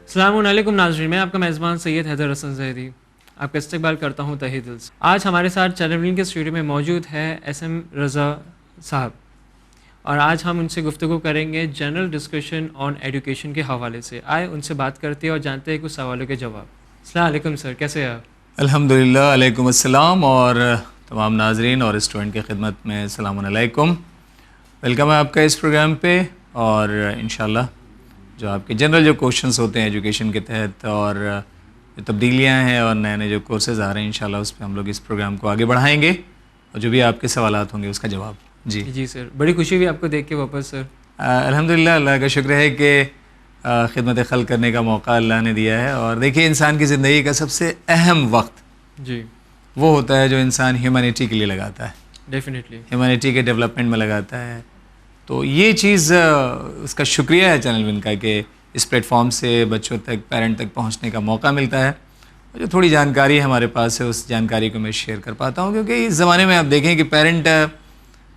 अस्सलामुअलैकुम नाज़रीन, मैं आपका मेज़बान सैयद हैदर हसन ज़हरी आपका इस्तकबाल करता हूँ तहे दिल से। आज हमारे साथ चैनल के स्टूडियो में मौजूद है SM रज़ा साहब और आज हम उनसे गुफ्तगू करेंगे जनरल डिस्कशन ऑन एजुकेशन के हवाले से। आए उनसे बात करते हैं और जानते हैं कुछ सवालों के जवाब। अस्सलाम वालेकुम सर, कैसे हैं आप? अल्हम्दुलिल्लाह, अलैकुम अस्सलाम और तमाम नाजरीन और स्टूडेंट की खिदमत में अस्सलाम अलैकुम। वेलकम है आपका इस प्रोग्राम पे और इंशाल्लाह जो आपके जनरल जो क्वेश्चंस होते हैं एजुकेशन के तहत और जो तब्दीलियाँ हैं और नए नए जो कोर्सेज़ आ रहे हैं इंशाल्लाह उस पर हम लोग इस प्रोग्राम को आगे बढ़ाएंगे और जो भी आपके सवालात होंगे उसका जवाब। जी सर, बड़ी खुशी हुई आपको देख के वापस सर। अल्हम्दुलिल्लाह, अल्लाह का शुक्र है कि खिदमत खल्क़ करने का मौका अल्लाह ने दिया है। और देखिए, इंसान की ज़िंदगी का सबसे अहम वक्त जी वो होता है जो इंसान ह्यूमैनिटी के लिए लगाता है, डेफिनेटली ह्यूमैनिटी के डेवलपमेंट में लगाता है। तो ये चीज़ उसका शुक्रिया है चैनल विन का कि इस प्लेटफॉर्म से बच्चों तक, पेरेंट तक पहुंचने का मौका मिलता है। और जो थोड़ी जानकारी हमारे पास है उस जानकारी को मैं शेयर कर पाता हूं, क्योंकि इस ज़माने में आप देखें कि पेरेंट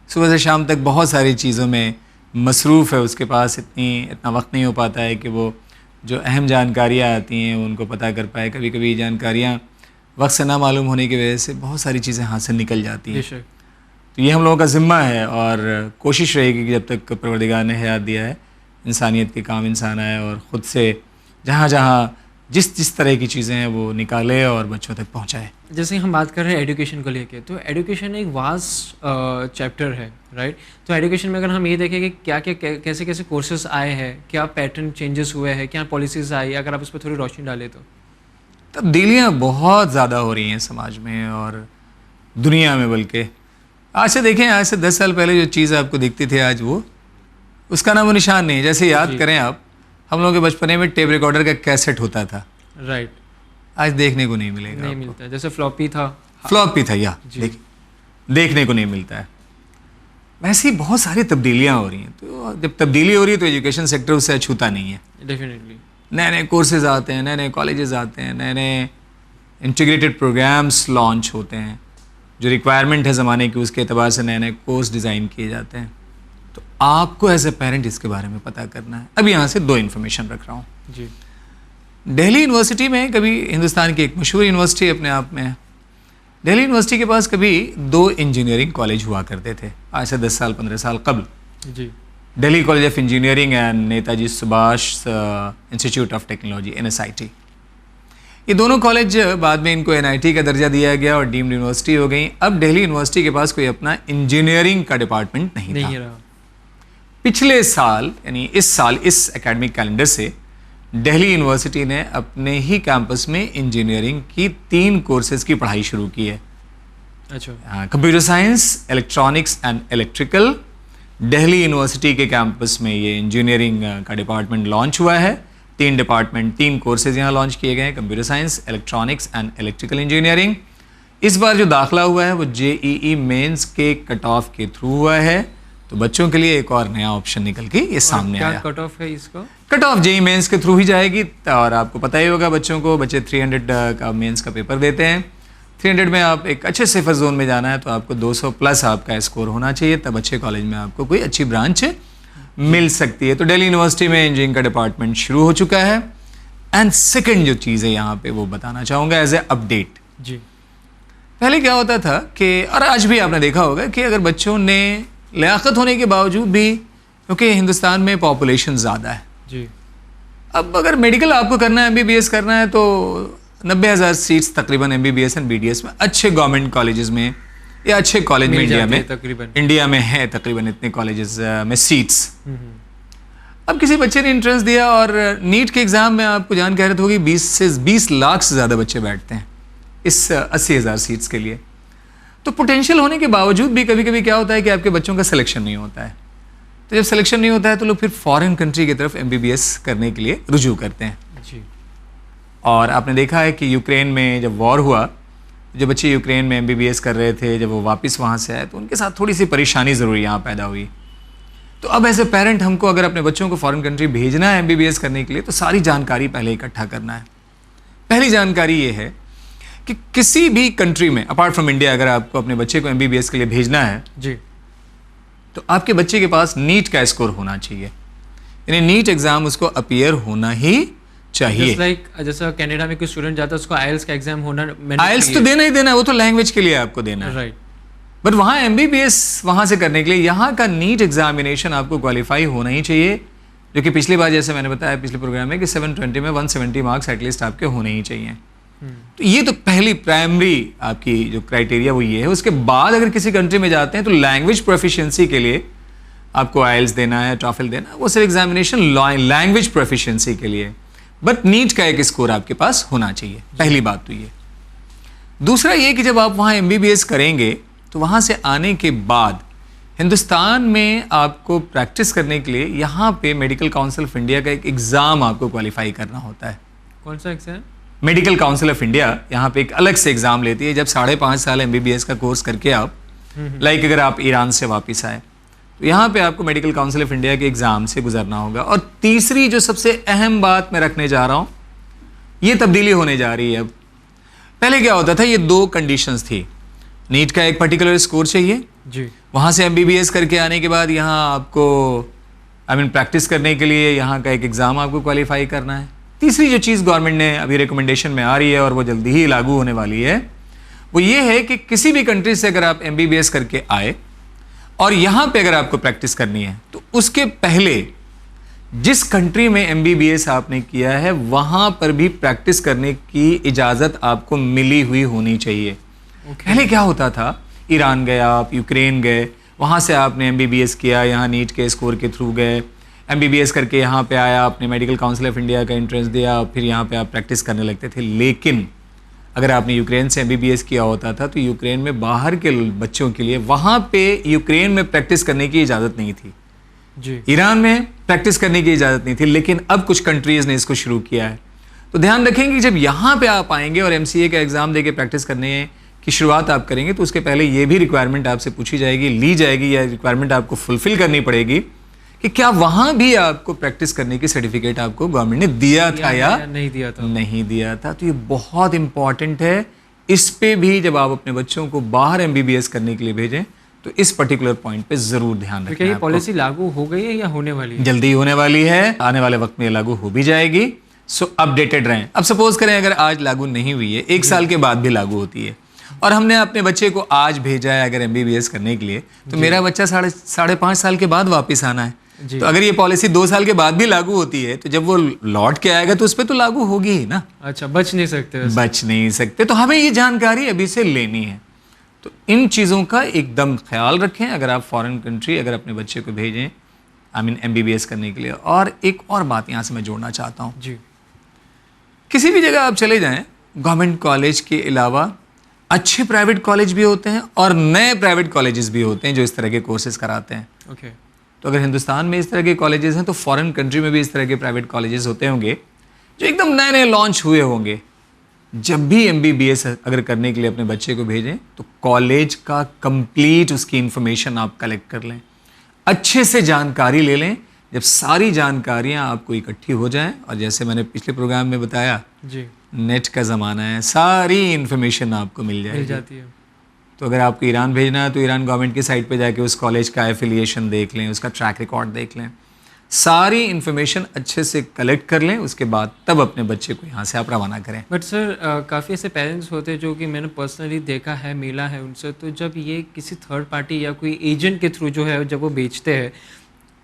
सुबह से शाम तक बहुत सारी चीज़ों में मसरूफ़ है, उसके पास इतना वक्त नहीं हो पाता है कि वो जो अहम जानकारियाँ आती हैं उनको पता कर पाए। कभी कभी जानकारियाँ वक्त से ना मालूम होने की वजह से बहुत सारी चीज़ें हाथ से निकल जाती हैं। तो ये हम लोगों का ज़िम्मा है और कोशिश रहेगी कि जब तक परवरदिगार ने हयात दिया है इंसानियत के काम इंसान आए और ख़ुद से जहाँ जहाँ जिस तरह की चीज़ें हैं वो निकाले और बच्चों तक पहुँचाए। जैसे हम बात कर रहे हैं एजुकेशन को लेके, तो एजुकेशन एक वास्ट चैप्टर है, राइट? तो एजुकेशन में अगर हम ये देखें कि क्या क्या कैसे कैसे कोर्सेज आए हैं, क्या पैटर्न चेंजेस हुए हैं, क्या पॉलिसीज़ आई, अगर आप उस पर थोड़ी रोशनी डालें तो। तब्दीलियाँ बहुत ज़्यादा हो रही हैं समाज में और दुनिया में। बल्कि आज से देखें, आज से 10 साल पहले जो चीज़ आपको दिखती थी आज वो उसका नामो निशान नहीं है। जैसे याद करें आप, हम लोगों के बचपने में टेप रिकॉर्डर का कैसेट होता था, राइट? आज देखने को नहीं मिलेगा, नहीं मिलता। जैसे फ्लॉपी था या देखने को नहीं मिलता है। वैसे ही बहुत सारी तब्दीलियाँ हो रही हैं। तो जब तब्दीली हो रही है तो एजुकेशन सेक्टर उससे अछूता नहीं है। डेफिनेटली नए नए कोर्सेज आते हैं, नए नए कॉलेजेस आते हैं, नए नए इंटीग्रेटेड प्रोग्राम्स लॉन्च होते हैं। जो रिक्वायरमेंट है ज़माने की उसके एतबार से नए नए कोर्स डिज़ाइन किए जाते हैं। तो आपको एज ए पेरेंट इसके बारे में पता करना है। अब यहाँ से 2 इन्फॉर्मेशन रख रहा हूँ जी। दिल्ली यूनिवर्सिटी में, कभी हिंदुस्तान की एक मशहूर यूनिवर्सिटी अपने आप में है, दिल्ली यूनिवर्सिटी के पास कभी 2 इंजीनियरिंग कॉलेज हुआ करते थे, आज से 10 साल 15 साल कबल। जी। Delhi college of engineering and Netaji Subhash institute of technology NSIT। ये दोनों कॉलेज बाद में इनको NIT का दर्जा दिया गया और डीम्ड यूनिवर्सिटी हो गई। अब दिल्ली यूनिवर्सिटी के पास कोई अपना इंजीनियरिंग का डिपार्टमेंट नहीं रहा। पिछले साल यानी इस साल इस एकेडमिक कैलेंडर से दिल्ली यूनिवर्सिटी ने अपने ही कैंपस में इंजीनियरिंग की 3 कोर्सेज की पढ़ाई शुरू की है। अच्छा। Computer science, electronics and electrical. Delhi university के कैंपस में ये इंजीनियरिंग का डिपार्टमेंट लॉन्च हुआ है। 3 कोर्सेज यहाँ लॉन्च किए गए हैं, computer science, electronics and electrical engineering. इस बार जो दाखिला हुआ है वो JEE मेंस के कट ऑफ के थ्रू हुआ है। तो बच्चों के लिए एक और नया ऑप्शन निकल के ये सामने आया। क्या कट ऑफ है इसका? कट ऑफ JEE मेंस के थ्रू ही जाएगी। और आपको पता ही होगा, बच्चे 300 का मेंस का पेपर देते हैं। 300 में आप एक अच्छे सेफर जोन में जाना है तो आपको 200 प्लस आपका स्कोर होना चाहिए, तब अच्छे कॉलेज में आपको कोई अच्छी ब्रांच मिल सकती है। तो दिल्ली यूनिवर्सिटी में इंजीनियरिंग का डिपार्टमेंट शुरू हो चुका है। एंड सेकंड जो चीज़ है यहाँ पे वो बताना चाहूँगा एज ए अपडेट। जी। पहले क्या होता था कि, और आज भी आपने देखा होगा कि अगर बच्चों ने लियाकत होने के बावजूद भी, क्योंकि हिंदुस्तान में पॉपुलेशन ज़्यादा है जी, अब अगर मेडिकल आपको करना है, MBBS करना है, तो 90,000 सीट्स तकरीबन MBBS एंड BDS में अच्छे गवर्नमेंट कॉलेजेस में या अच्छे कॉलेज में इंडिया में है तकरीबन इतने कॉलेजेस में सीट्स। अब किसी बच्चे ने इंट्रेंस दिया और नीट के एग्ज़ाम में आपको जानकारी होगी 20 लाख से ज़्यादा बच्चे बैठते हैं इस 80,000 सीट्स के लिए। तो पोटेंशियल होने के बावजूद भी कभी कभी क्या होता है कि आपके बच्चों का सिलेक्शन नहीं होता है। तो जब सिलेक्शन नहीं होता है तो लोग फिर फॉरेन कंट्री की तरफ MBBS करने के लिए रुजू करते हैं जी। और आपने देखा है कि यूक्रेन में जब वॉर हुआ, जो बच्चे यूक्रेन में MBBS कर रहे थे, जब वो वापस वहाँ से आए तो उनके साथ थोड़ी सी परेशानी ज़रूर यहाँ पैदा हुई। तो अब एज ए पेरेंट हमको अगर अपने बच्चों को फॉरेन कंट्री भेजना है MBBS करने के लिए तो सारी जानकारी पहले इकट्ठा करना है। पहली जानकारी ये है कि किसी भी कंट्री में अपार्ट फ्रॉम इंडिया अगर आपको अपने बच्चे को MBBS के लिए भेजना है जी, तो आपके बच्चे के पास नीट का स्कोर होना चाहिए, यानी नीट एग्ज़ाम उसको अपीयर होना ही चाहिए। लाइक जैसा कनाडा में कोई स्टूडेंट जाता है उसको आइल्स का एग्जाम होना आइल्स तो देना ही देना है, वो तो लैंग्वेज के लिए आपको देना है, राइट। बट वहाँ MBBS वहाँ से करने के लिए यहाँ का नीट एग्जामिनेशन आपको क्वालिफाई होना ही चाहिए, जो कि पिछली बार जैसे मैंने बताया पिछले प्रोग्राम में कि 720 में 170 मार्क्स एटलीस्ट आपके होने ही चाहिए। तो ये तो पहली प्राइमरी आपकी जो क्राइटेरिया वो ये है। उसके बाद अगर किसी कंट्री में जाते हैं तो लैंग्वेज प्रोफिशिएंसी के लिए आपको आइल्स देना है, टॉफल देना है, वो सिर्फ एग्जामिनेशन लैंग्वेज प्रोफिशिएंसी के लिए, बट नीट का एक स्कोर आपके पास होना चाहिए, पहली बात तो ये। दूसरा ये कि जब आप वहाँ MBBS करेंगे तो वहाँ से आने के बाद हिंदुस्तान में आपको प्रैक्टिस करने के लिए यहाँ पे मेडिकल काउंसिल ऑफ इंडिया का एक एग्ज़ाम आपको क्वालिफाई करना होता है। कौन सा exam? Medical council of India यहाँ पे एक अलग से एग्ज़ाम लेती है। जब 5.5 साल MBBS का कोर्स करके आप लाइक अगर आप ईरान से वापस आए तो यहाँ पे आपको मेडिकल काउंसिल ऑफ इंडिया के एग्ज़ाम से गुजरना होगा। और तीसरी जो सबसे अहम बात मैं रखने जा रहा हूँ, ये तब्दीली होने जा रही है अब। पहले क्या होता था, ये 2 कंडीशंस थी। नीट का एक पर्टिकुलर स्कोर चाहिए जी, वहाँ से MBBS करके आने के बाद यहाँ आपको प्रैक्टिस करने के लिए यहाँ का एक एग्ज़ाम आपको क्वालिफाई करना है। तीसरी जो चीज़ गवर्नमेंट ने अभी रिकमेंडेशन में आ रही है और वो जल्दी ही लागू होने वाली है, वो ये है कि किसी भी कंट्री से अगर आप MBBS करके आए और यहाँ पे अगर आपको प्रैक्टिस करनी है तो उसके पहले जिस कंट्री में MBBS आपने किया है वहाँ पर भी प्रैक्टिस करने की इजाज़त आपको मिली हुई होनी चाहिए। पहले क्या होता था, ईरान गए आप, यूक्रेन गए, वहाँ से आपने MBBS किया, यहाँ नीट के स्कोर के थ्रू गए, MBBS करके यहाँ पे आया, आपने मेडिकल काउंसिल ऑफ इंडिया का एंट्रेंस दिया, फिर यहाँ पे आप प्रैक्टिस करने लगते थे। लेकिन अगर आपने यूक्रेन से MBBS किया होता था तो यूक्रेन में बाहर के बच्चों के लिए वहाँ पे यूक्रेन में प्रैक्टिस करने की इजाज़त नहीं थी जी, ईरान में प्रैक्टिस करने की इजाज़त नहीं थी, लेकिन अब कुछ कंट्रीज़ ने इसको शुरू किया है। तो ध्यान रखेंगे कि जब यहाँ पे आप आएंगे और MCA का एग्ज़ाम देके प्रैक्टिस करने की शुरुआत आप करेंगे तो उसके पहले ये भी रिक्वायरमेंट आपसे पूछी जाएगी, ली जाएगी, या रिक्वायरमेंट आपको फुलफिल करनी पड़ेगी कि क्या वहाँ भी आपको प्रैक्टिस करने की सर्टिफिकेट आपको गवर्नमेंट ने दिया था या नहीं दिया था। नहीं दिया था। तो ये बहुत इंपॉर्टेंट है। इस पे भी जब आप अपने बच्चों को बाहर MBBS करने के लिए भेजें तो इस पर्टिकुलर पॉइंट पे जरूर ध्यान रखें। क्या ये पॉलिसी लागू हो गई है या होने वाली है? जल्दी होने वाली है, आने वाले वक्त में लागू हो भी जाएगी। सो अपडेटेड रहें। अब सपोज करें अगर आज लागू नहीं हुई है, 1 साल के बाद भी लागू होती है और हमने अपने बच्चे को आज भेजा है अगर MBBS करने के लिए, तो मेरा बच्चा 5.5 साल के बाद वापस आना है। तो अगर ये पॉलिसी 2 साल के बाद भी लागू होती है तो जब वो लौट के आएगा तो उस पर तो लागू होगी ही ना। अच्छा, बच नहीं सकते? बच नहीं सकते। तो हमें ये जानकारी अभी से लेनी है। तो इन चीज़ों का एकदम ख्याल रखें अगर आप फॉरेन कंट्री अगर अपने बच्चे को भेजें MBBS करने के लिए। और एक और बात यहाँ से मैं जोड़ना चाहता हूँ जी, किसी भी जगह आप चले जाएं, गवर्नमेंट कॉलेज के अलावा अच्छे प्राइवेट कॉलेज भी होते हैं और नए प्राइवेट कॉलेजेस भी होते हैं जो इस तरह के कोर्सेज कराते हैं। ओके। तो अगर हिंदुस्तान में इस तरह के कॉलेजेस हैं तो फॉरेन कंट्री में भी इस तरह के प्राइवेट कॉलेजेस होते होंगे जो एकदम नए नए लॉन्च हुए होंगे। जब भी MBBS अगर करने के लिए अपने बच्चे को भेजें तो कॉलेज का कंप्लीट उसकी इंफॉर्मेशन आप कलेक्ट कर लें, अच्छे से जानकारी ले लें। जब सारी जानकारियां आपको इकट्ठी हो जाएं, और जैसे मैंने पिछले प्रोग्राम में बताया जी, नेट का ज़माना है, सारी इन्फॉर्मेशन आपको मिल जाती है। तो अगर आपको ईरान भेजना है तो ईरान गवर्नमेंट की साइट पे जाके उस कॉलेज का एफिलिएशन देख लें, उसका ट्रैक रिकॉर्ड देख लें, सारी इन्फॉर्मेशन अच्छे से कलेक्ट कर लें, उसके बाद तब अपने बच्चे को यहाँ से आप रवाना करें। बट सर काफ़ी ऐसे पेरेंट्स होते हैं जो कि मैंने पर्सनली देखा है, मिला है उनसे, तो जब ये किसी थर्ड पार्टी या कोई एजेंट के थ्रू जो है जब वो बेचते हैं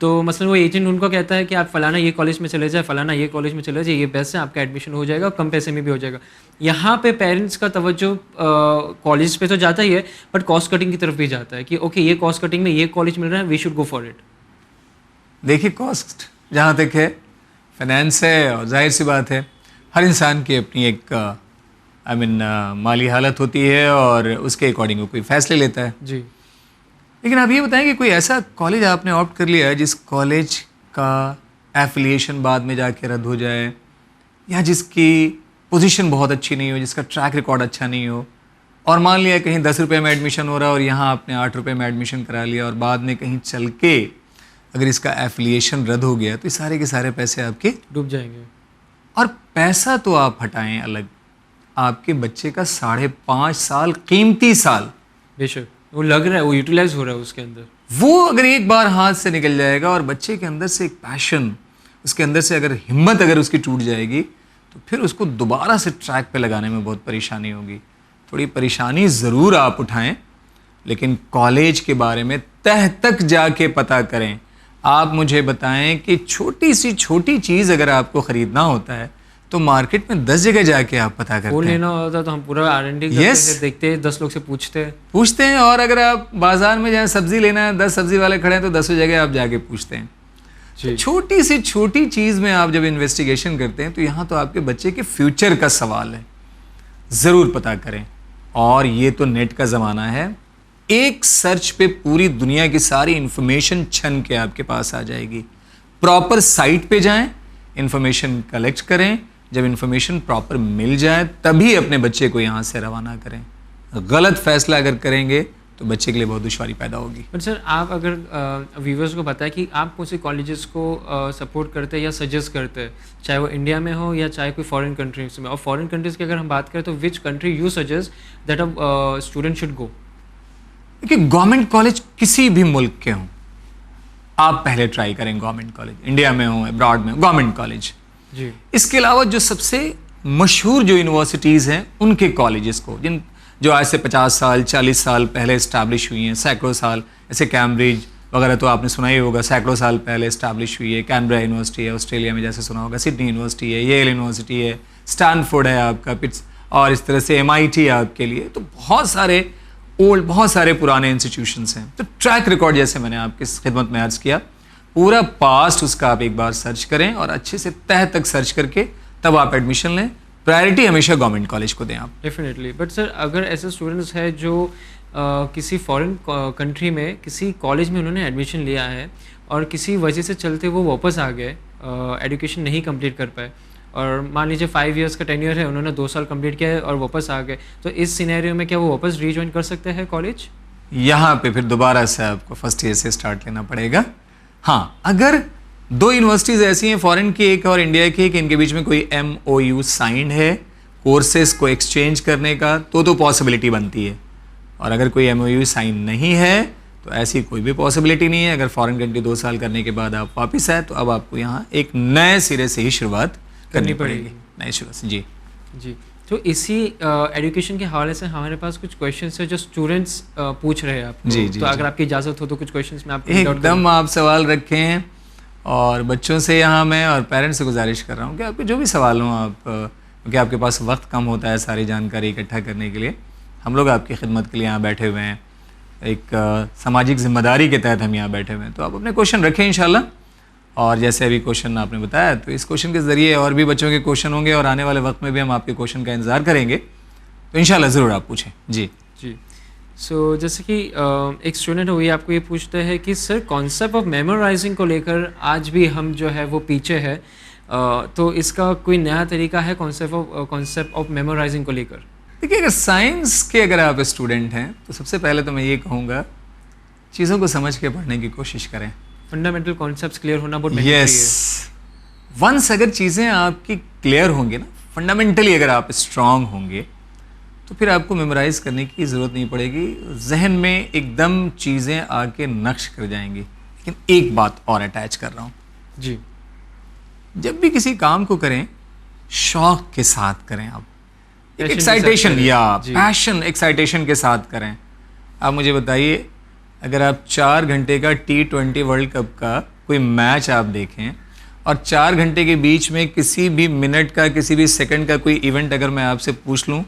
तो मसलन वो एजेंट उनको कहता है कि आप फलाना ये कॉलेज में चले जाए, फलाना ये कॉलेज में चले जाए, ये बेस्ट है, आपका एडमिशन हो जाएगा और कम पैसे में भी हो जाएगा। यहाँ पे पेरेंट्स का तवज्जो कॉलेज पे तो जाता ही है बट कॉस्ट कटिंग की तरफ भी जाता है कि ओके ये कॉस्ट कटिंग में ये कॉलेज मिल रहा है, we should go for it. देखिए कॉस्ट जहाँ तक है फाइनेंस है और जाहिर सी बात है हर इंसान की अपनी एक माली हालत होती है और उसके अकॉर्डिंग वो कोई फैसले लेता है जी। लेकिन आप ये बताएं कि कोई ऐसा कॉलेज आपने ऑप्ट कर लिया है जिस कॉलेज का एफिलिएशन बाद में जाके रद्द हो जाए, या जिसकी पोजीशन बहुत अच्छी नहीं हो, जिसका ट्रैक रिकॉर्ड अच्छा नहीं हो, और मान लिया कहीं 10 रुपये में एडमिशन हो रहा है और यहाँ आपने 8 रुपये में एडमिशन करा लिया और बाद में कहीं चल के अगर इसका एफिलिएशन रद्द हो गया तो ये सारे के सारे पैसे आपके डूब जाएंगे। और पैसा तो आप हटाएं अलग, आपके बच्चे का 5.5 साल कीमती साल, बेशक वो लग रहा है, वो यूटिलाइज हो रहा है उसके अंदर, वो अगर एक बार हाथ से निकल जाएगा और बच्चे के अंदर से एक पैशन, उसके अंदर से अगर हिम्मत अगर उसकी टूट जाएगी तो फिर उसको दोबारा से ट्रैक पे लगाने में बहुत परेशानी होगी। थोड़ी परेशानी ज़रूर आप उठाएं, लेकिन कॉलेज के बारे में तह तक जाके पता करें। आप मुझे बताएं कि छोटी सी छोटी चीज़ अगर आपको ख़रीदना होता है तो मार्केट में 10 जगह जाके आप पता करते वो हैं। लेना होता तो हम पूरा R&D करते Yes. हैं, देखते हैं, 10 लोग से पूछते हैं। और अगर आप बाजार में जाएं सब्जी लेना है, 10 सब्जी वाले खड़े हैं तो 10 जगह आप जाके पूछते हैं। जी। छोटी सी छोटी चीज़ में आप जब इन्वेस्टिगेशन करते हैं तो यहाँ तो आपके बच्चे के फ्यूचर का सवाल है, ज़रूर पता करें। और ये तो नेट का ज़माना है, एक सर्च पे पूरी दुनिया की सारी इंफॉर्मेशन छन के आपके पास आ जाएगी। प्रॉपर साइट पे जाएं, इंफॉर्मेशन कलेक्ट करें, जब इंफॉर्मेशन प्रॉपर मिल जाए तभी अपने बच्चे को यहाँ से रवाना करें। गलत फैसला अगर करेंगे तो बच्चे के लिए बहुत दुश्वारी पैदा होगी। बट सर, आप अगर व्यूवर्स को बताएं कि आप कौन से कॉलेजेस को सपोर्ट करते हैं या सजेस्ट करते हैं, चाहे वो इंडिया में हो या चाहे कोई फॉरेन कंट्रीज में, और फॉरेन कंट्रीज की अगर हम बात करें तो which country you suggest that a student should go? देखिए, गवर्नमेंट कॉलेज किसी भी मुल्क के हों, आप पहले ट्राई करें गवर्नमेंट कॉलेज, इंडिया में हो अब्रॉड में हो, गवर्नमेंट कॉलेज। जी। इसके अलावा जो सबसे मशहूर जो यूनिवर्सिटीज़ हैं उनके कॉलेजेस को, जो आज से 50 साल 40 साल पहले इस्टेब्लिश हुई हैं, सैकड़ों साल, ऐसे कैम्ब्रिज वगैरह तो आपने सुना ही होगा, सैकड़ों साल पहले इस्टेब्लिश हुई है। कैनबरा यूनिवर्सिटी है ऑस्ट्रेलिया में, जैसे सुना होगा, सिडनी यूनिवर्सिटी है, येल यूनिवर्सिटी है, स्टैनफोर्ड है आपका, पिट्स, और इस तरह से MIT है आपके लिए। तो बहुत सारे पुराने इंस्टीट्यूशंस हैं। तो ट्रैक रिकॉर्ड, जैसे मैंने आपकी खिदमत में अर्ज़ किया, पूरा पास्ट उसका आप एक बार सर्च करें और अच्छे से तह तक सर्च करके तब आप एडमिशन लें। प्रायोरिटी हमेशा गवर्नमेंट कॉलेज को दें आप। डेफिनेटली। बट सर, अगर ऐसे स्टूडेंट्स हैं जो किसी फॉरेन कंट्री में किसी कॉलेज में उन्होंने एडमिशन लिया है और किसी वजह से चलते वो वापस आ गए, एजुकेशन नहीं कंप्लीट कर पाए, और मान लीजिए 5 इयर्स का टेन्योर है, उन्होंने 2 साल कंप्लीट किया है और वापस आ गए, तो इस सिनेरियो में क्या वो वापस रीजॉइन कर सकते हैं कॉलेज? यहाँ पे फिर दोबारा से आपको फर्स्ट ईयर से स्टार्ट लेना पड़ेगा। हाँ, अगर 2 यूनिवर्सिटीज़ ऐसी हैं, फॉरेन की एक और इंडिया की, कि इनके बीच में कोई MOU साइंड है कोर्सेज को एक्सचेंज करने का, तो पॉसिबिलिटी बनती है। और अगर कोई MOU साइन नहीं है तो ऐसी कोई भी पॉसिबिलिटी नहीं है। अगर फॉरेन कंट्री 2 साल करने के बाद आप वापस आए तो अब आपको यहाँ एक नए सिरे से ही शुरुआत करनी पड़ेगी, नए शुरू से। जी जी। तो इसी एजुकेशन के हवाले से हमारे पास कुछ क्वेश्चंस है जो स्टूडेंट्स पूछ रहे हैं आपको। जी, जी, तो जी। अगर आपकी इजाज़त हो तो कुछ क्वेश्चंस में आपको एकदम आप सवाल रखें। और बच्चों से यहाँ मैं और पेरेंट्स से गुजारिश कर रहा हूँ कि आपके जो भी सवाल हों, आप, क्योंकि आपके पास वक्त कम होता है सारी जानकारी इकट्ठा करने के लिए, हम लोग आपकी खिदमत के लिए यहाँ बैठे हुए हैं, एक सामाजिक जिम्मेदारी के तहत हम यहाँ बैठे हुए हैं। तो आप अपने क्वेश्चन रखें इंशाल्लाह। और जैसे अभी क्वेश्चन आपने बताया, तो इस क्वेश्चन के ज़रिए और भी बच्चों के क्वेश्चन होंगे और आने वाले वक्त में भी हम आपके क्वेश्चन का इंतज़ार करेंगे। तो इंशाल्लाह ज़रूर आप पूछें। जी जी। सो जैसे कि एक स्टूडेंट हुई आपको ये पूछते हैं कि सर, कॉन्सेप्ट ऑफ मेमोराइजिंग को लेकर आज भी हम जो है वो पीछे है, तो इसका कोई नया तरीका है कॉन्सेप्ट ऑफ मेमोराइजिंग को लेकर? देखिए, अगर साइंस के अगर आप स्टूडेंट हैं तो सबसे पहले तो मैं ये कहूँगा, चीज़ों को समझ के पढ़ने की कोशिश करें। फंडामेंटल कॉन्सेप्ट्स क्लियर होना बहुत यस, वंस अगर चीज़ें आपकी क्लियर होंगी ना, फंडामेंटली अगर आप स्ट्रांग होंगे, तो फिर आपको मेमोराइज़ करने की ज़रूरत नहीं पड़ेगी। जहन में एकदम चीज़ें आके नक्श कर जाएंगी। लेकिन एक बात और अटैच कर रहा हूँ जी। जब भी किसी काम को करें, शौक के साथ करें। आप Passion के एक्साइटेशन साथ करें। या जी। पैशन, एक्साइटेशन के साथ करें। आप मुझे बताइए, अगर आप 4 घंटे का T20 वर्ल्ड कप का कोई मैच आप देखें और 4 घंटे के बीच में किसी भी मिनट का, किसी भी सेकंड का कोई इवेंट अगर मैं आपसे पूछ लूं,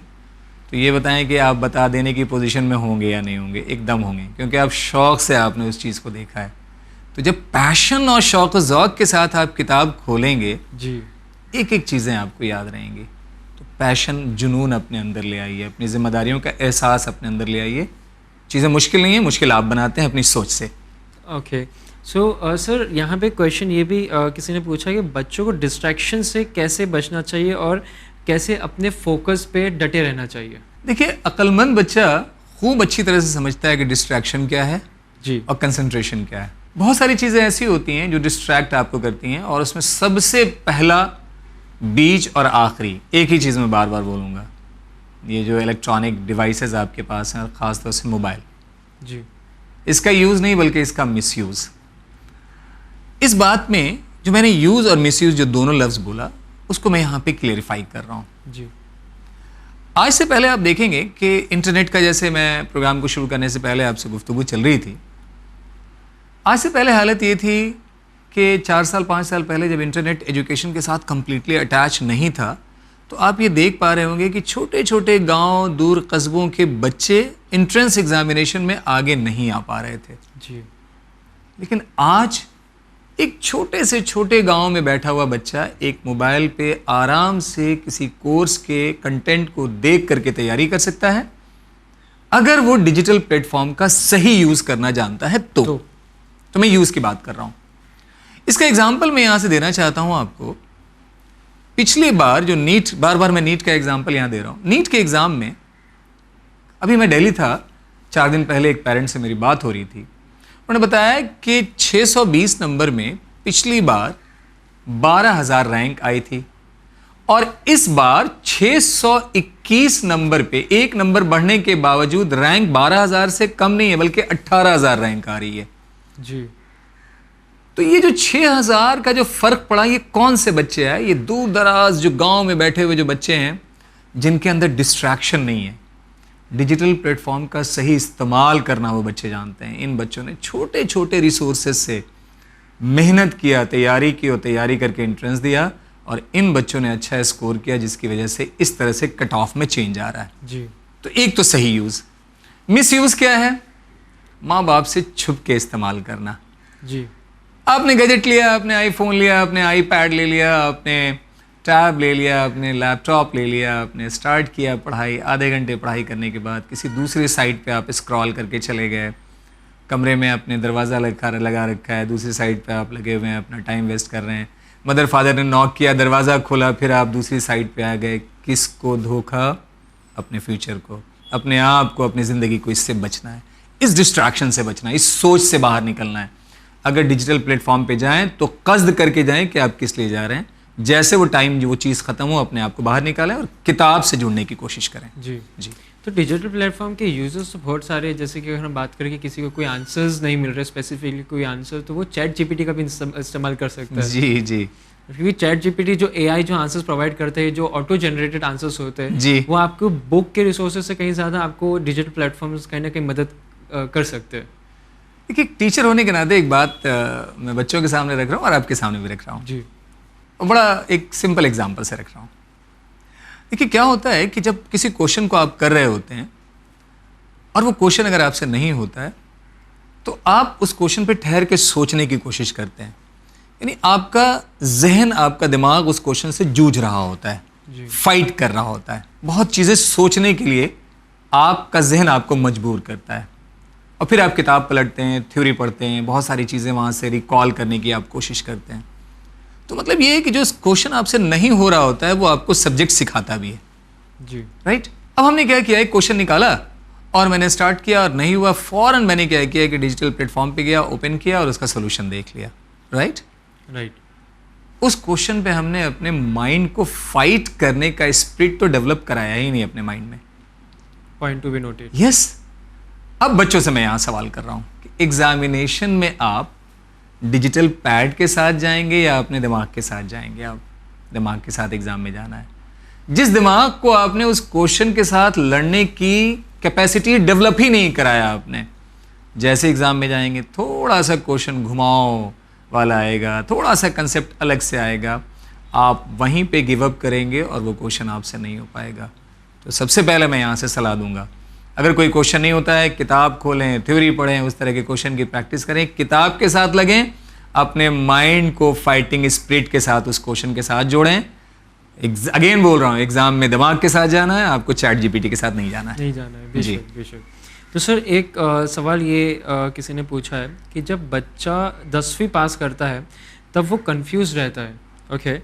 तो ये बताएं कि आप बता देने की पोजीशन में होंगे या नहीं होंगे? एकदम होंगे, क्योंकि आप शौक़ से आपने उस चीज़ को देखा है। तो जब पैशन और शौक़ ज़ौक़ के साथ आप किताब खोलेंगे जी। एक एक चीज़ें आपको याद रहेंगी। तो पैशन, जुनून अपने अंदर ले आइए, अपनी जिम्मेदारियों का एहसास अपने अंदर ले आइए। चीज़ें मुश्किल नहीं है, मुश्किल आप बनाते हैं अपनी सोच से। ओके। सो सर, यहाँ पे क्वेश्चन ये भी किसी ने पूछा कि बच्चों को डिस्ट्रैक्शन से कैसे बचना चाहिए और कैसे अपने फोकस पे डटे रहना चाहिए? देखिए, अक्लमंद बच्चा खूब अच्छी तरह से समझता है कि डिस्ट्रैक्शन क्या है जी। और कंसंट्रेशन क्या है। बहुत सारी चीज़ें ऐसी होती हैं जो डिस्ट्रैक्ट आपको करती हैं, और उसमें सबसे पहला, बीच और आखिरी, एक ही चीज़ में बार बार बोलूँगा, ये जो इलेक्ट्रॉनिक डिवाइसेस आपके पास हैं, और ख़ास तौर से मोबाइल, जी। इसका यूज़ नहीं बल्कि इसका मिसयूज़। इस बात में जो मैंने यूज़ और मिसयूज़ जो दोनों लफ्ज़ बोला, उसको मैं यहाँ पे क्लियरिफाई कर रहा हूँ। जी आज से पहले आप देखेंगे कि इंटरनेट का, जैसे मैं प्रोग्राम को शुरू करने से पहले आपसे गुफ्तगू चल रही थी, आज से पहले हालत ये थी कि 4 साल 5 साल पहले जब इंटरनेट एजुकेशन के साथ कम्प्लीटली अटैच नहीं था, तो आप ये देख पा रहे होंगे कि छोटे छोटे गांव, दूर कस्बों के बच्चे एंट्रेंस एग्जामिनेशन में आगे नहीं आ पा रहे थे। जी लेकिन आज एक छोटे से छोटे गांव में बैठा हुआ बच्चा एक मोबाइल पे आराम से किसी कोर्स के कंटेंट को देख करके तैयारी कर सकता है, अगर वो डिजिटल प्लेटफॉर्म का सही यूज करना जानता है तो मैं यूज की बात कर रहा हूं। इसका एग्जाम्पल मैं यहां से देना चाहता हूं आपको। पिछली बार जो नीट, बार बार मैं नीट का एग्जाम्पल यहां दे रहा हूं। नीट के एग्जाम में अभी मैं दिल्ली था, 4 दिन पहले एक पेरेंट से मेरी बात हो रही थी। उन्होंने बताया कि 620 नंबर में पिछली बार 12,000 रैंक आई थी और इस बार 621 नंबर पे 1 नंबर बढ़ने के बावजूद रैंक 12,000 से कम नहीं है, बल्कि 18,000 रैंक आ रही है। जी तो ये जो 6,000 का जो फर्क पड़ा, ये कौन से बच्चे हैं? ये दूर दराज जो गांव में बैठे हुए जो बच्चे हैं, जिनके अंदर डिस्ट्रैक्शन नहीं है, डिजिटल प्लेटफॉर्म का सही इस्तेमाल करना वो बच्चे जानते हैं। इन बच्चों ने छोटे छोटे रिसोर्सेज से मेहनत किया, तैयारी की और तैयारी करके एंट्रेंस दिया और इन बच्चों ने अच्छा स्कोर किया, जिसकी वजह से इस तरह से कट ऑफ में चेंज आ रहा है। जी तो एक तो सही यूज। मिस यूज क्या है? माँ बाप से छुप के इस्तेमाल करना। जी आपने गैजेट लिया, आपने आईफोन लिया, आपने आईपैड ले लिया, आपने टैब ले लिया, आपने लैपटॉप ले लिया, आपने स्टार्ट किया पढ़ाई। आधे घंटे पढ़ाई करने के बाद किसी दूसरे साइट पे आप स्क्रॉल करके चले गए। कमरे में आपने दरवाज़ा लगा रखा है, दूसरी साइट पे आप लगे हुए हैं, अपना टाइम वेस्ट कर रहे हैं। मदर फादर ने नॉक किया, दरवाज़ा खोला, फिर आप दूसरी साइट पे आ गए। किसको धोखा? अपने फ्यूचर को, अपने आप को, अपनी ज़िंदगी को। इससे बचना है, इस डिस्ट्रैक्शन से बचना है, इस सोच से बाहर निकलना है। अगर डिजिटल प्लेटफॉर्म पे जाएं तो कस्द करके जाएं कि आप किस लिए जा रहे हैं। जैसे वो टाइम, जो वो चीज़ ख़त्म हो, अपने आप को बाहर निकालें और किताब से जुड़ने की कोशिश करें। जी जी तो डिजिटल प्लेटफॉर्म के यूजर्स तो बहुत सारे हैं। जैसे कि अगर हम बात करें कि किसी को कोई आंसर्स नहीं मिल रहे, स्पेसिफिकली कोई आंसर, तो वो चैट जीपीटी का भी इस्तेमाल कर सकता है। जी जी क्योंकि चैट जीपीटी जो एआई जो आंसर्स प्रोवाइड करते हैं, जो ऑटो जनरेटेड आंसर्स होते हैं, जी, वो आपको बुक के रिसोर्सेज से कहीं ज़्यादा आपको डिजिटल प्लेटफॉर्म्स कहीं ना कहीं मदद कर सकते हैं। देखिए, टीचर होने के नाते एक बात मैं बच्चों के सामने रख रहा हूँ और आपके सामने भी रख रहा हूँ। जी और बड़ा एक सिंपल एग्जांपल से रख रहा हूँ। देखिए, क्या होता है कि जब किसी क्वेश्चन को आप कर रहे होते हैं और वो क्वेश्चन अगर आपसे नहीं होता है, तो आप उस क्वेश्चन पे ठहर के सोचने की कोशिश करते हैं। यानी आपका जहन, आपका दिमाग उस क्वेश्चन से जूझ रहा होता है, फाइट कर रहा होता है। बहुत चीज़ें सोचने के लिए आपका जहन आपको मजबूर करता है और फिर आप किताब पलटते हैं, थ्योरी पढ़ते हैं, बहुत सारी चीज़ें वहाँ से रिकॉल करने की आप कोशिश करते हैं। तो मतलब ये है कि जो क्वेश्चन आपसे नहीं हो रहा होता है, वो आपको सब्जेक्ट सिखाता भी है। जी राइट। अब हमने क्या किया, एक क्वेश्चन निकाला और मैंने स्टार्ट किया और नहीं हुआ, फौरन मैंने क्या किया कि डिजिटल प्लेटफॉर्म पे गया, ओपन किया और उसका सोल्यूशन देख लिया। राइट। उस क्वेश्चन पे हमने अपने माइंड को फाइट करने का स्पिरिट तो डेवलप कराया ही नहीं अपने माइंड में। Point to be noted. Yes. अब बच्चों से मैं यहाँ सवाल कर रहा हूँ कि एग्जामिनेशन में आप डिजिटल पैड के साथ जाएंगे या अपने दिमाग के साथ जाएंगे? आप दिमाग के साथ एग्जाम में जाना है। जिस दिमाग को आपने उस क्वेश्चन के साथ लड़ने की कैपेसिटी डेवलप ही नहीं कराया आपने, जैसे एग्जाम में जाएंगे थोड़ा सा क्वेश्चन घुमाओ वाला आएगा, थोड़ा सा कंसेप्ट अलग से आएगा, आप वहीं पे गिव अप करेंगे और वो क्वेश्चन आपसे नहीं हो पाएगा। तो सबसे पहले मैं यहाँ से सलाह दूंगा, अगर कोई क्वेश्चन नहीं होता है, किताब खोलें, थ्योरी पढ़ें, उस तरह के क्वेश्चन की प्रैक्टिस करें, किताब के साथ लगें, अपने माइंड को फाइटिंग स्पिरिट के साथ उस क्वेश्चन के साथ जोड़ें। अगेन बोल रहा हूँ, एग्जाम में दिमाग के साथ जाना है, आपको चैट जीपीटी के साथ नहीं जाना है। बेशक बेशक। तो सर एक सवाल ये किसी ने पूछा है कि जब बच्चा 10वीं पास करता है तब वो कंफ्यूज रहता है, ओके,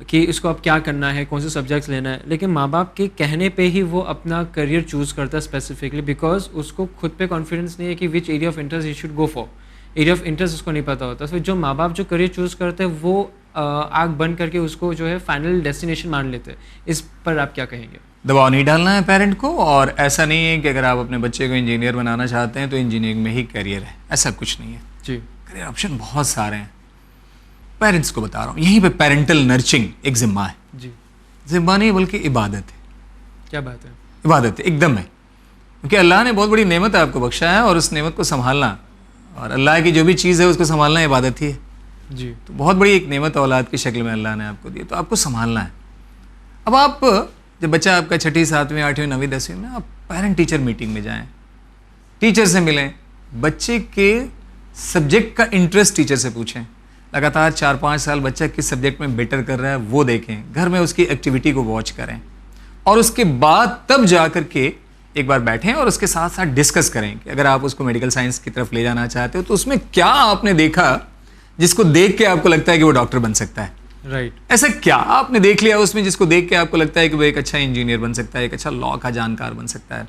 कि इसको अब क्या करना है, कौन से सब्जेक्ट्स लेना है, लेकिन माँ बाप के कहने पे ही वो अपना करियर चूज़ करता है स्पेसिफिकली, बिकॉज उसको खुद पे कॉन्फिडेंस नहीं है कि which area of interest he should go for. Area of interest उसको नहीं पता होता। तो जो माँ बाप जो करियर चूज़ करते हैं वो आँख बंद करके उसको जो है फाइनल डेस्टिनेशन मान लेते हैं। इस पर आप क्या कहेंगे? दबाव नहीं डालना है पेरेंट को, और ऐसा नहीं है कि अगर आप अपने बच्चे को इंजीनियर बनाना चाहते हैं तो इंजीनियरिंग में ही करियर है, ऐसा कुछ नहीं है जी। करियर ऑप्शन बहुत सारे हैं। पेरेंट्स को बता रहा हूँ, यहीं पे पेरेंटल नर्चरिंग एक जिम्मा है। जी, ज़िम्मा नहीं बल्कि इबादत है। क्या बात है। इबादत है, एकदम है, क्योंकि अल्लाह ने बहुत बड़ी नेमत आपको बख्शा है और उस नेमत को संभालना और अल्लाह की जो भी चीज़ है उसको संभालना इबादत ही है। जी, तो बहुत बड़ी एक नेमत औलाद की शक्ल में अल्लाह ने आपको दी, तो आपको संभालना है। अब आप जब बच्चा आपका 6ठी 7वीं 8वीं 9वीं 10वीं में, आप पेरेंट टीचर मीटिंग में जाएं, टीचर से मिलें, बच्चे के सब्जेक्ट का इंटरेस्ट टीचर से पूछें। लगातार 4-5 साल बच्चा किस सब्जेक्ट में बेटर कर रहा है वो देखें, घर में उसकी एक्टिविटी को वॉच करें और उसके बाद तब जा कर के एक बार बैठें और उसके साथ साथ डिस्कस करें कि अगर आप उसको मेडिकल साइंस की तरफ ले जाना चाहते हो तो उसमें क्या आपने देखा जिसको देख के आपको लगता है कि वो डॉक्टर बन सकता है। राइट। ऐसा क्या आपने देख लिया उसमें जिसको देख के आपको लगता है कि वो एक अच्छा इंजीनियर बन सकता है, एक अच्छा लॉ का जानकार बन सकता है।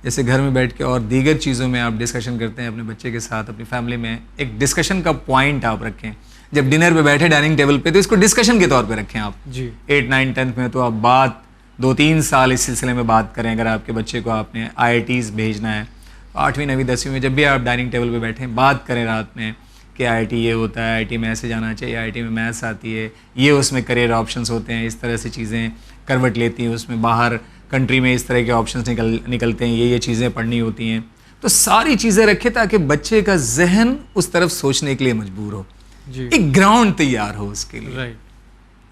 जैसे घर में बैठ के और दीगर चीज़ों में आप डिस्कशन करते हैं अपने बच्चे के साथ, अपनी फैमिली में एक डिस्कशन का पॉइंट आप रखें। जब डिनर पे बैठे डाइनिंग टेबल पे तो इसको डिस्कशन के तौर पे रखें आप। जी, 8, 9, 10th में तो आप बात 2-3 साल इस सिलसिले में बात करें। अगर आपके बच्चे को आपने IITs भेजना है तो 8वीं 9वीं 10वीं में जब भी आप डाइनिंग टेबल पे बैठें बात करें रात में कि IIT ये होता है, IIT में ऐसे जाना चाहिए, IIT में मैथ्स आती है, ये उसमें करियर ऑप्शंस होते हैं, इस तरह से चीज़ें करवट लेती हैं, उसमें बाहर कंट्री में इस तरह के ऑप्शंस निकलते हैं, ये चीज़ें पढ़नी होती हैं। तो सारी चीज़ें रखें ताकि बच्चे का जहन उस तरफ सोचने के लिए मजबूर हो, जी, एक ग्राउंड तैयार हो उसके लिए। राइट।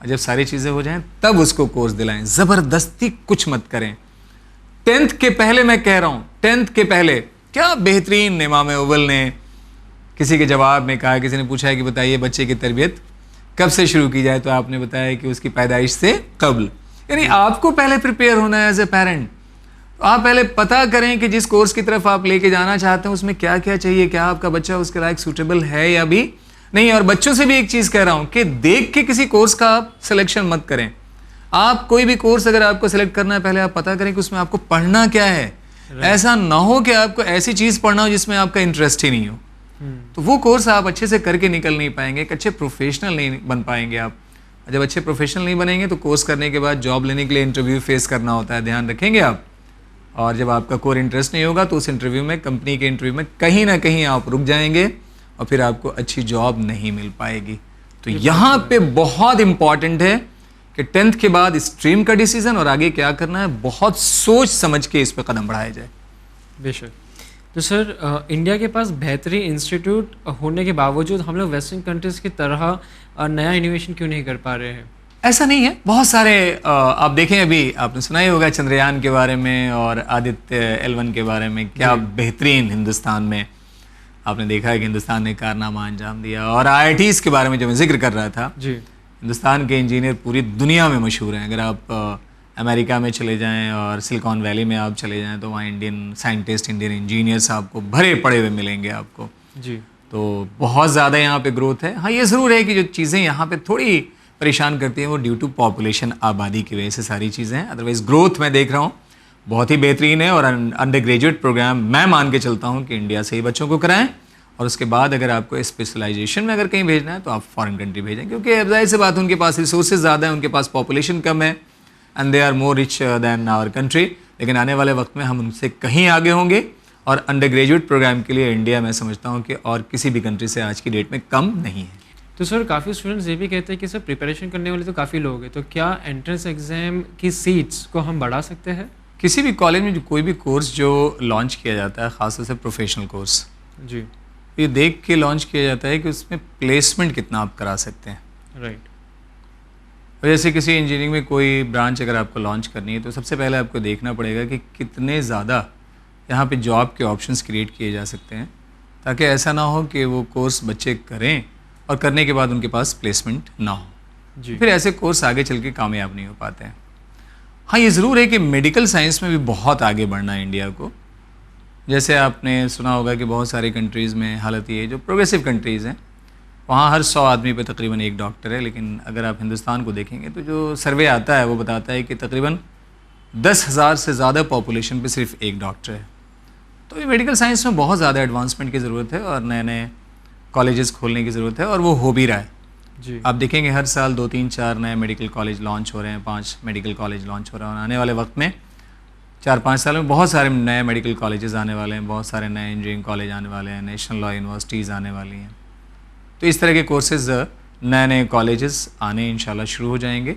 और जब सारी चीज़ें हो जाएं तब उसको कोर्स दिलाएं, ज़बरदस्ती कुछ मत करें। 10th के पहले मैं कह रहा हूँ, 10th के पहले क्या बेहतरीन इमाम अव्वल ने किसी के जवाब में कहा, किसी ने पूछा है कि बताइए बच्चे की तरबियत कब से शुरू की जाए, तो आपने बताया कि उसकी पैदाइश से कबल। यानी आपको पहले प्रिपेयर होना है एज ए पेरेंट। तो आप पहले पता करें कि जिस कोर्स की तरफ आप लेके जाना चाहते हैं उसमें क्या क्या चाहिए, क्या आपका बच्चा उसके लायक सूटेबल है या भी नहीं। और बच्चों से भी एक चीज़ कह रहा हूँ कि देख के किसी कोर्स का आप सिलेक्शन मत करें। आप कोई भी कोर्स अगर आपको सिलेक्ट करना है पहले आप पता करें कि उसमें आपको पढ़ना क्या है। ऐसा ना हो कि आपको ऐसी चीज़ पढ़ना हो जिसमें आपका इंटरेस्ट ही नहीं हो, तो वो कोर्स आप अच्छे से करके निकल नहीं पाएंगे, एक अच्छे प्रोफेशनल नहीं बन पाएंगे आप। जब अच्छे प्रोफेशनल नहीं बनेंगे तो कोर्स करने के बाद जॉब लेने के लिए इंटरव्यू फेस करना होता है, ध्यान रखेंगे आप। और जब आपका कोर इंटरेस्ट नहीं होगा तो उस इंटरव्यू में, कंपनी के इंटरव्यू में कहीं ना कहीं आप रुक जाएंगे और फिर आपको अच्छी जॉब नहीं मिल पाएगी। तो यहाँ पे बहुत इंपॉर्टेंट है कि 10th के बाद स्ट्रीम का डिसीजन और आगे क्या करना है बहुत सोच समझ के इस पर कदम बढ़ाया जाए। बेशक। तो सर इंडिया के पास बेहतरीन इंस्टीट्यूट होने के बावजूद हम लोग वेस्टर्न कंट्रीज़ की तरह नया इनोवेशन क्यों नहीं कर पा रहे हैं? ऐसा नहीं है, बहुत सारे आप देखें, अभी आपने सुना ही होगा चंद्रयान के बारे में और आदित्य L1 के बारे में, क्या बेहतरीन हिंदुस्तान में आपने देखा है कि हिंदुस्तान ने कारनामा अंजाम दिया। और IITs के बारे में जो मैं जिक्र कर रहा था, जी, हिंदुस्तान के इंजीनियर पूरी दुनिया में मशहूर हैं। अगर आप अमेरिका में चले जाएं और सिलिकॉन वैली में आप चले जाएं तो वहाँ इंडियन साइंटिस्ट, इंडियन इंजीनियर्स आपको भरे पड़े हुए मिलेंगे आपको। जी, तो बहुत ज़्यादा यहाँ पे ग्रोथ है। हाँ, ये ज़रूर है कि जो चीज़ें यहाँ पे थोड़ी परेशान करती हैं वो ड्यू टू पॉपुलेशन, आबादी की वजह से सारी चीज़ें हैं। अदरवाइज़ ग्रोथ मैं देख रहा हूँ बहुत ही बेहतरीन है। और अंडर ग्रेजुएट प्रोग्राम मैं मान के चलता हूँ कि इंडिया से ही बच्चों को कराएं और उसके बाद अगर आपको स्पेशलाइजेशन में अगर कहीं भेजना है तो आप फॉरेन कंट्री भेजें, क्योंकि जाहिर सी बात है उनके पास रिसोर्सेज ज़्यादा है, उनके पास पॉपुलेशन कम है and they are more rich than our country. लेकिन आने वाले वक्त में हम उनसे कहीं आगे होंगे और अंडर ग्रेजुएट प्रोग्राम के लिए इंडिया मैं समझता हूँ कि और किसी भी कंट्री से आज की डेट में कम नहीं है। तो सर काफ़ी स्टूडेंट्स ये भी कहते हैं कि सर प्रिपरेशन करने वाले तो काफ़ी लोग हैं, तो क्या एंट्रेंस एग्ज़ाम की सीट्स को हम बढ़ा सकते हैं? किसी भी कॉलेज में जो कोई भी कोर्स जो लॉन्च किया जाता है, ख़ासतौर से प्रोफेशनल कोर्स, जी, ये देख के लॉन्च किया जाता है कि उसमें प्लेसमेंट कितना आप करा सकते हैं। राइट। और जैसे किसी इंजीनियरिंग में कोई ब्रांच अगर आपको लॉन्च करनी है तो सबसे पहले आपको देखना पड़ेगा कि कितने ज़्यादा यहाँ पे जॉब के ऑप्शंस क्रिएट किए जा सकते हैं, ताकि ऐसा ना हो कि वो कोर्स बच्चे करें और करने के बाद उनके पास प्लेसमेंट ना हो, जी, फिर ऐसे कोर्स आगे चल के कामयाब नहीं हो पाते हैं। हाँ, ये ज़रूर है कि मेडिकल साइंस में भी बहुत आगे बढ़ना है इंडिया को। जैसे आपने सुना होगा कि बहुत सारी कंट्रीज़ में हालत ये है, जो प्रोग्रेसिव कंट्रीज़ हैं वहाँ हर 100 आदमी पे तकरीबन एक डॉक्टर है। लेकिन अगर आप हिंदुस्तान को देखेंगे तो जो सर्वे आता है वो बताता है कि तकरीबन 10,000 से ज़्यादा पॉपुलेशन पे सिर्फ एक डॉक्टर है। तो ये मेडिकल साइंस में बहुत ज़्यादा एडवांसमेंट की ज़रूरत है और नए नए कॉलेजेस खोलने की ज़रूरत है, और वो हो भी रहा है। जी, आप देखेंगे हर साल 2, 3, 4 नए मेडिकल कॉलेज लॉन्च हो रहे हैं, 5 मेडिकल कॉलेज लॉन्च हो रहे हैं। और आने वाले वक्त में 4-5 साल में बहुत सारे नए मेडिकल कॉलेजेस आने वाले हैं, बहुत सारे नए इंजीनियरिंग कॉलेज आने वाले हैं, नेशनल लॉ यूनिवर्सिटीज़ आने वाली हैं। तो इस तरह के कोर्सेज, नए नए कॉलेजेस आने इंशाल्लाह शुरू हो जाएंगे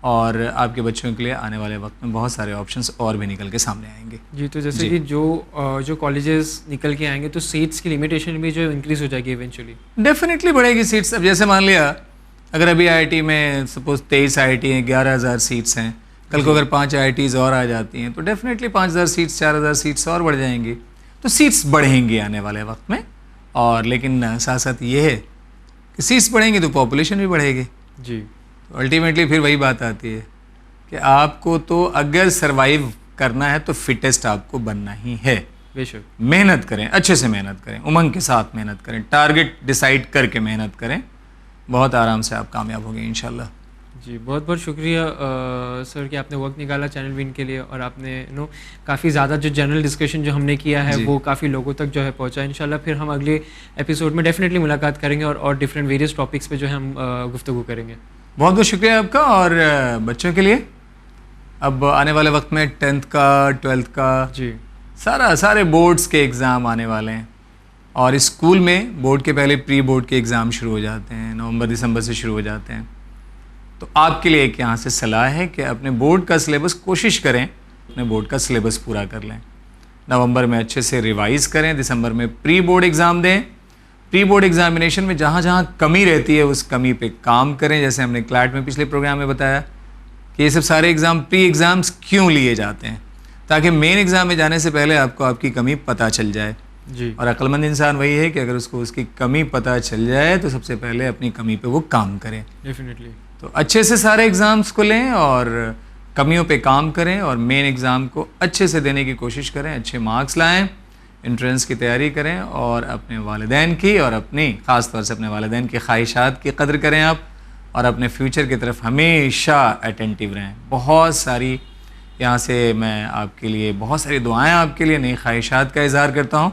और आपके बच्चों के लिए आने वाले वक्त में बहुत सारे ऑप्शंस और भी निकल के सामने आएंगे। जी, तो जैसे जी। कि जो कॉलेजेस निकल के आएंगे तो सीट्स की लिमिटेशन भी जो इंक्रीज हो जाएगी इवेंचुअली। डेफिनेटली बढ़ेगी सीट्स। अब जैसे मान लिया अगर अभी आईआईटी में सपोज 23 आईआईटी हैं, 11,000 सीट्स हैं, कल को अगर 5 आईआईटीज़ और आ जाती हैं तो डेफिनेटली 5,000 सीट्स, 4,000 सीट्स और बढ़ जाएंगी। तो सीट्स बढ़ेंगी आने वाले वक्त में। और लेकिन साथ साथ ये है कि सीट्स बढ़ेंगी तो पॉपुलेशन भी बढ़ेगी। जी, तो अल्टीमेटली फिर वही बात आती है कि आपको तो अगर सरवाइव करना है तो फिटेस्ट आपको बनना ही है। बेशक। मेहनत करें, अच्छे से मेहनत करें, उमंग के साथ मेहनत करें, टारगेट डिसाइड करके मेहनत करें, बहुत आराम से आप कामयाब होंगे इंशाल्लाह। जी, बहुत बहुत शुक्रिया सर कि आपने वक्त निकाला चैनल विन के लिए, और आपने काफ़ी ज़्यादा जो जनरल डिस्कशन जो हमने किया है वो काफ़ी लोगों तक जो है पहुंचा। इंशाल्लाह फिर हम अगले एपिसोड में डेफिनेटली मुलाकात करेंगे और डिफरेंट वेरियस टॉपिक्स पे जो है हम गुफ्तगू करेंगे। बहुत बहुत शुक्रिया आपका। और बच्चों के लिए अब आने वाले वक्त में 10th का, 12th का, जी, सारे बोर्ड्स के एग्ज़ाम आने वाले हैं। और स्कूल में बोर्ड के पहले प्री बोर्ड के एग्ज़ाम शुरू हो जाते हैं, नवंबर दिसंबर से शुरू हो जाते हैं। तो आपके लिए एक यहाँ से सलाह है कि अपने बोर्ड का सिलेबस कोशिश करें, अपने बोर्ड का सिलेबस पूरा कर लें। नवंबर में अच्छे से रिवाइज़ करें, दिसंबर में प्री बोर्ड एग्ज़ाम दें। प्री बोर्ड एग्जामिनेशन में जहाँ जहाँ कमी रहती है उस कमी पे काम करें। जैसे हमने क्लैट में पिछले प्रोग्राम में बताया कि ये सब सारे एग्ज़ाम प्री एग्ज़ाम्स क्यों लिए जाते हैं, ताकि मेन एग्ज़ाम में जाने से पहले आपको आपकी कमी पता चल जाए। जी, और अक्लमंद इंसान वही है कि अगर उसको उसकी कमी पता चल जाए तो सबसे पहले अपनी कमी पे वो काम करे। डेफिनेटली। तो अच्छे से सारे एग्ज़ाम्स को लें और कमियों पे काम करें और मेन एग्ज़ाम को अच्छे से देने की कोशिश करें, अच्छे मार्क्स लाएं, एंट्रेंस की तैयारी करें और अपने वालिदैन की और अपनी ख़ास तौर से अपने वालिदैन की ख्वाहिशात की कदर करें आप, और अपने फ्यूचर की तरफ हमेशा अटेंटिव रहें। बहुत सारी यहाँ से मैं आपके लिए बहुत सारी दुआएं आपके लिए, नई ख्वाहिशात का इज़हार करता हूँ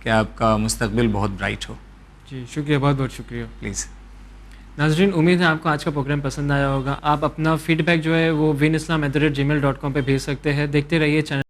कि आपका मुस्तकबिल बहुत ब्राइट हो। जी, शुक्रिया, बहुत बहुत शुक्रिया। प्लीज़। नाज़रीन, उम्मीद है आपको आज का प्रोग्राम पसंद आया होगा। आप अपना फीडबैक जो है वो winislam@gmail.com पे भेज सकते हैं। देखते रहिए चैनल